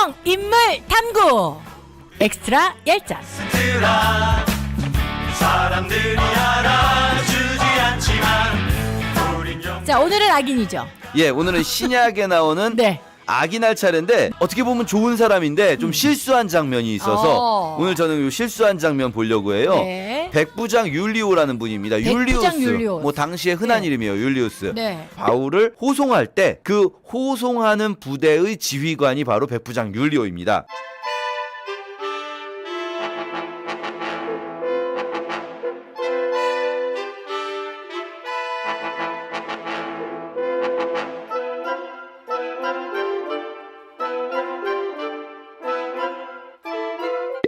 성경 인물 탐구 엑스트라 열전. 사람들이 알아주지 않지만 우린 자, 오늘은 악인이죠. 예, 오늘은 신약에 나오는 네. 악인 할 차례인데 어떻게 보면 좋은 사람인데 좀 실수한 장면이 있어서 오늘 저는 요 실수한 장면 보려고 해요. 네. 백부장 율리오라는 분입니다. 백부장 율리우스. 율리오스. 뭐 당시에 흔한 네. 이름이에요. 율리우스. 네. 바울을 호송할 때 그 호송하는 부대의 지휘관이 바로 백부장 율리오입니다.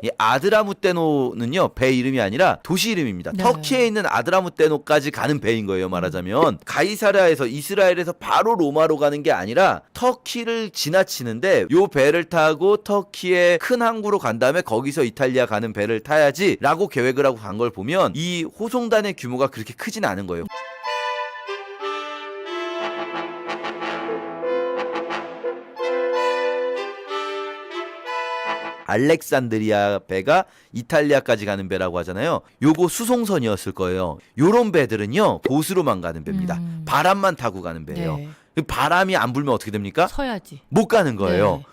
이 아드라무떼노는요, 배 이름이 아니라 도시 이름입니다. 네. 터키에 있는 아드라무떼노까지 가는 배인 거예요, 말하자면. 가이사랴에서, 이스라엘에서 바로 로마로 가는 게 아니라 터키를 지나치는데 요 배를 타고 터키의 큰 항구로 간 다음에 거기서 이탈리아 가는 배를 타야지 라고 계획을 하고 간 걸 보면 이 호송단의 규모가 그렇게 크진 않은 거예요. 알렉산드리아 배가 이탈리아까지 가는 배라고 하잖아요. 요거 수송선이었을 거예요. 요런 배들은요, 보스로만 가는 배입니다. 바람만 타고 가는 배예요. 네. 바람이 안 불면 어떻게 됩니까? 서야지. 못 가는 거예요. 네.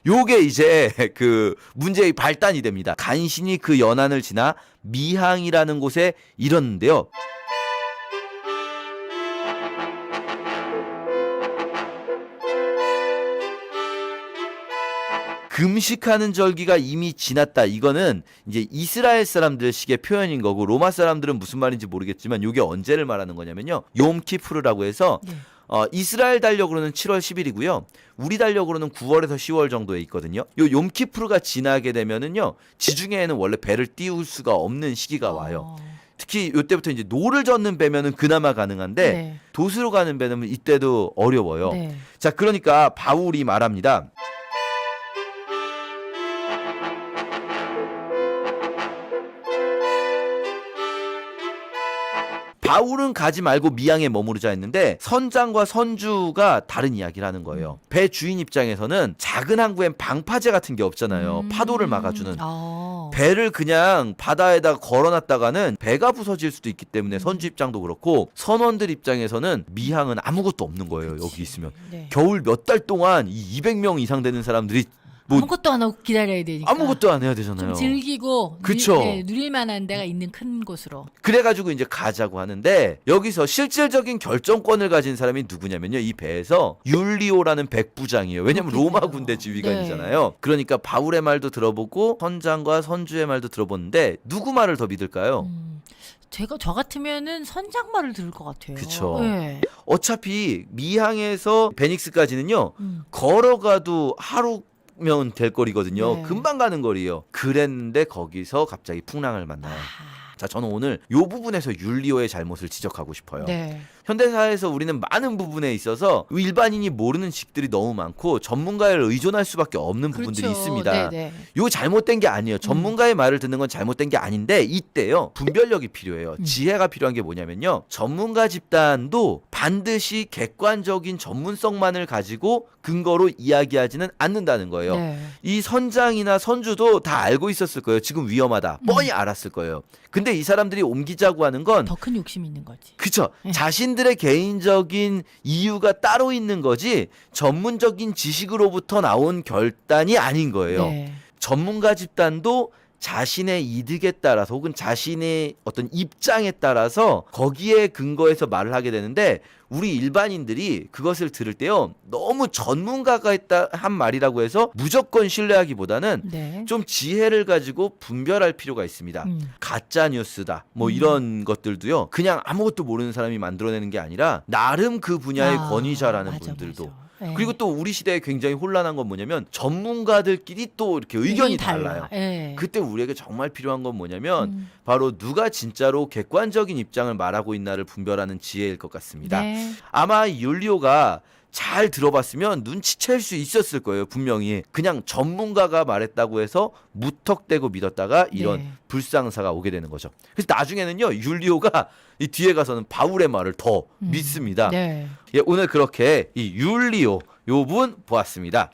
요게 이제 그 문제의 발단이 됩니다. 간신히 그 연안을 지나 미항이라는 곳에 이르렀는데요. 금식하는 절기가 이미 지났다. 이거는 이제 이스라엘 사람들 식의 표현인 거고, 로마 사람들은 무슨 말인지 모르겠지만 요게 언제를 말하는 거냐면요, 욤키푸르라고 해서 네. 이스라엘 달력으로는 7월 10일이고요. 우리 달력으로는 9월에서 10월 정도에 있거든요. 요 욤키푸르가 지나게 되면은요, 지중해에는 원래 배를 띄울 수가 없는 시기가 와요. 특히 요때부터 이제 노를 젓는 배면은 그나마 가능한데 네. 도스로 가는 배는 이때도 어려워요. 네. 자, 그러니까 바울이 말합니다. 바울은 가지 말고 미항에 머무르자 했는데 선장과 선주가 다른 이야기를 하는 거예요. 배 주인 입장에서는 작은 항구엔 방파제 같은 게 없잖아요. 파도를 막아주는. 배를 그냥 바다에다가 걸어놨다가는 배가 부서질 수도 있기 때문에 선주 입장도 그렇고, 선원들 입장에서는 미항은 아무것도 없는 거예요. 여기 있으면. 네. 겨울 몇 달 동안 이 200명 이상 되는 사람들이 뭐 아무것도 안 하고 기다려야 되니까. 아무것도 안 해야 되잖아요. 좀 즐기고 그쵸. 누릴 만한 데가 있는 큰 곳으로. 그래가지고 이제 가자고 하는데, 여기서 실질적인 결정권을 가진 사람이 누구냐면요, 이 배에서 율리오라는 백부장이에요. 왜냐면 로마 그렇겠네요. 군대 지휘관이잖아요. 그러니까 바울의 말도 들어보고 선장과 선주의 말도 들어보는데 누구 말을 더 믿을까요? 저 같으면은 선장 말을 들을 것 같아요. 그쵸. 네. 어차피 미항에서 베닉스까지는요, 걸어가도 하루면 될 거리거든요. 네. 금방 가는 거리예요. 그랬는데 거기서 갑자기 풍랑을 만나요. 자, 저는 오늘 요 부분에서 율리오의 잘못을 지적하고 싶어요. 네. 현대사에서 우리는 많은 부분에 있어서 일반인이 모르는 지식들이 너무 많고 전문가를 의존할 수밖에 없는 부분들이 그렇죠. 있습니다. 네네. 이거 잘못된 게 아니에요. 전문가의 말을 듣는 건 잘못된 게 아닌데, 이때요, 분별력이 필요해요. 지혜가 필요한 게 뭐냐면요, 전문가 집단도 반드시 객관적인 전문성만을 가지고 근거로 이야기하지는 않는다는 거예요. 네. 이 선장이나 선주도 다 알고 있었을 거예요. 지금 위험하다. 뻔히 알았을 거예요. 근데 이 사람들이 옮기자고 하는 건, 더 큰 욕심이 있는 거지. 그쵸, 자신들의 개인적인 이유가 따로 있는 거지 전문적인 지식으로부터 나온 결단이 아닌 거예요. 네. 전문가 집단도 자신의 이득에 따라서 혹은 자신의 어떤 입장에 따라서 거기에 근거해서 말을 하게 되는데, 우리 일반인들이 그것을 들을 때요, 너무 전문가가 한 말이라고 해서 무조건 신뢰하기보다는 네. 좀 지혜를 가지고 분별할 필요가 있습니다. 가짜 뉴스다, 뭐 이런 것들도요, 그냥 아무것도 모르는 사람이 만들어내는 게 아니라 나름 그 분야의 권위자라는 맞아, 분들도. 맞아. 네. 그리고 또 우리 시대에 굉장히 혼란한 건 뭐냐면 전문가들끼리 또 이렇게 의견이 달라요. 네. 그때 우리에게 정말 필요한 건 뭐냐면 바로 누가 진짜로 객관적인 입장을 말하고 있나를 분별하는 지혜일 것 같습니다. 네. 아마 율리오가 잘 들어봤으면 눈치챌 수 있었을 거예요. 분명히 그냥 전문가가 말했다고 해서 무턱대고 믿었다가 이런 네. 불상사가 오게 되는 거죠. 그래서 나중에는요 율리오가 이 뒤에 가서는 바울의 말을 더 믿습니다. 네. 예, 오늘 그렇게 이 율리오 요 분 보았습니다.